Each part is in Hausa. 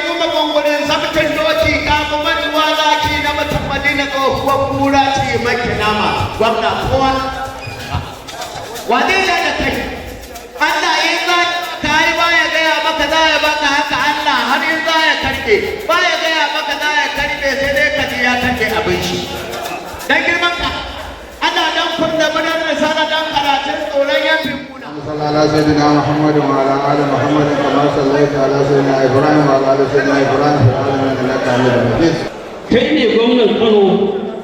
kuma gungurin zabtin doki kamuman wazaki na mutum madina tsohuwar kura ce maki nama gwamna kowa wane ne da kai Allah in za ka yi baya gaya maka za ya baka haka Allah har in za ya karbe baya gaya maka za ya karbe sai dai ka ji ya karbe abin shi dan girman ka Allah dan kunna mudan risala dan karatun tsoron yanfin kuna صلى على سيدنا محمد وعلى ال محمد كما صليت على سيدنا ابراهيم وعلى ال سيدنا ابراهيم في العالمين انك حميد مجيد. kai ne gwamnan Kano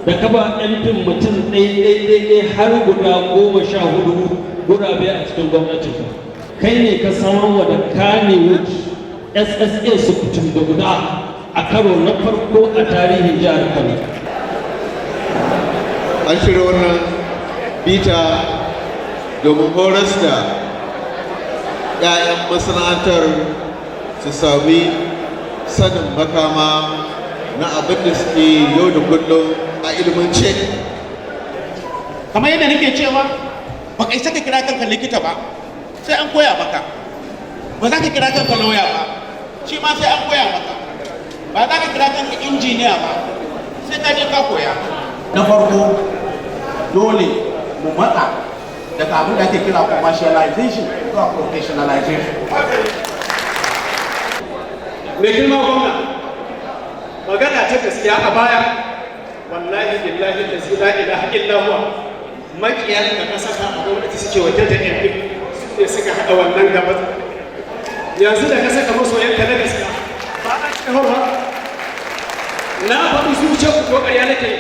da ka ba ɗan mutum ɗai har guda 14 gurabe a cikin gwamnatinka. Kai ne ka samarwa da Kannywood SSA su kutum da guda a karo na farko a tarihin jihar Kano. An shirya wannan bita domin horas da 'ya'yan masana'antar su sami sanin makama na abin da suke yau da kullum a ilmance. Kamar yadda nake cewa ba ka isa ka kira kanka likita ba sai an koya maka, ba za ka kira kanka lauya ba shi ma sai an koya maka, ba za ka kira kanka injiniya ba sai ka je ka koya. Na farko dole mu matsa daga abin da ake kira commercialization zuwa professionalization. Mai girma gwamna, magana ta gaskiya a baya wallahi billahi la ilaha illa huwa makiyan da ka saka a gwamnati suke wajen da yan ne suka haɗa wannan gaba. Yanzu da ka saka masoyanka na gaskiya ba a cikin hawa na faɗi zuciya ku ko ƙarya nake.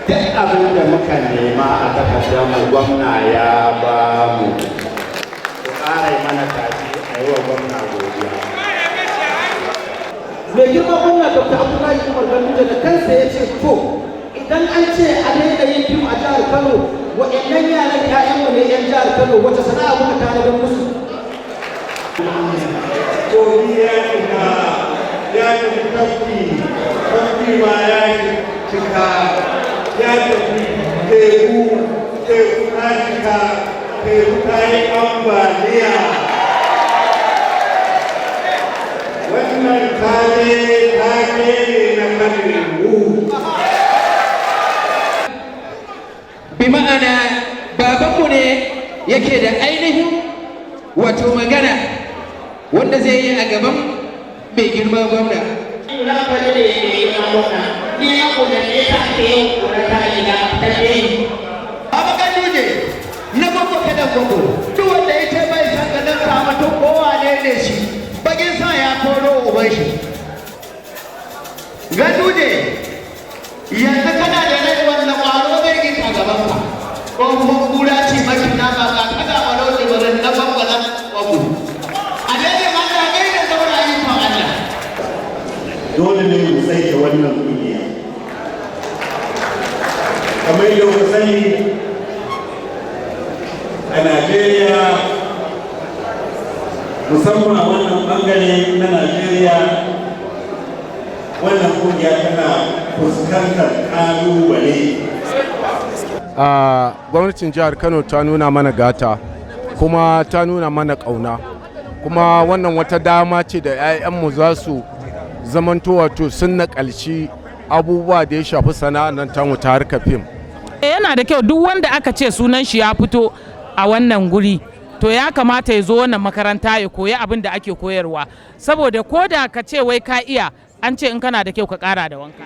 duk abin da muka nema a takardar mu gwamna ya ba mu ku ƙara mana tafi a yi wa gwamna godiya. mai girma gwamna Dr. Abdullahi Umar Ganduje da kansa ya ce to idan an ce a daina yin fim a jihar Kano waɗannan yaran ƴaƴanmu ne ƴan jihar Kano wata sana'a muka tanadar musu. Godiya cika ya tafi kafi ma ya cika ya tafi teku ta cika teku ta yi ambaliya. Wannan tage ne na madribu. Bi ma'ana babanmu ne yake da ainihin wato magana wanda zai yi a gaban mai girma gwamna. Na faɗi da yake yi na gwamna, ni ya kuna ne ta ke yin kuna ta yi na ta ke yi. Abu Ganduje na gwagwa kadan gwagwa duk wanda ya ce bai san ganin kamatun kowa ne shi bagin sa ya koro uban shi. Ganduje yanzu kana da rai wannan ƙwaro zai gita gaban ka ko kuma kura ce maki nama ga kada ɓaro da barin na bangwalan ƙwamu. A daidai Allah gai da saurayi kan Allah. Dole ne mu tsaye wannan kungiya. Kamar yadda ku sani a Najeriya musamman a wannan bangare na Najeriya wannan kungiya tana fuskantar kalubale. Gwamnatin jihar Kano ta nuna mana gata kuma ta nuna mana ƙauna kuma wannan wata dama ce da 'ya'yanmu za su zamanto wato sun naƙalci abubuwa da ya shafi sana'ar nan tamu ta harkar fim. Yana da kyau duk wanda aka ce sunan shi ya fito a wannan guri to ya kamata ya zo wannan makaranta ya koyi abin da ake koyarwa saboda ko da ka ce wai ka iya an ce in kana da kyau ka ƙara da wanka.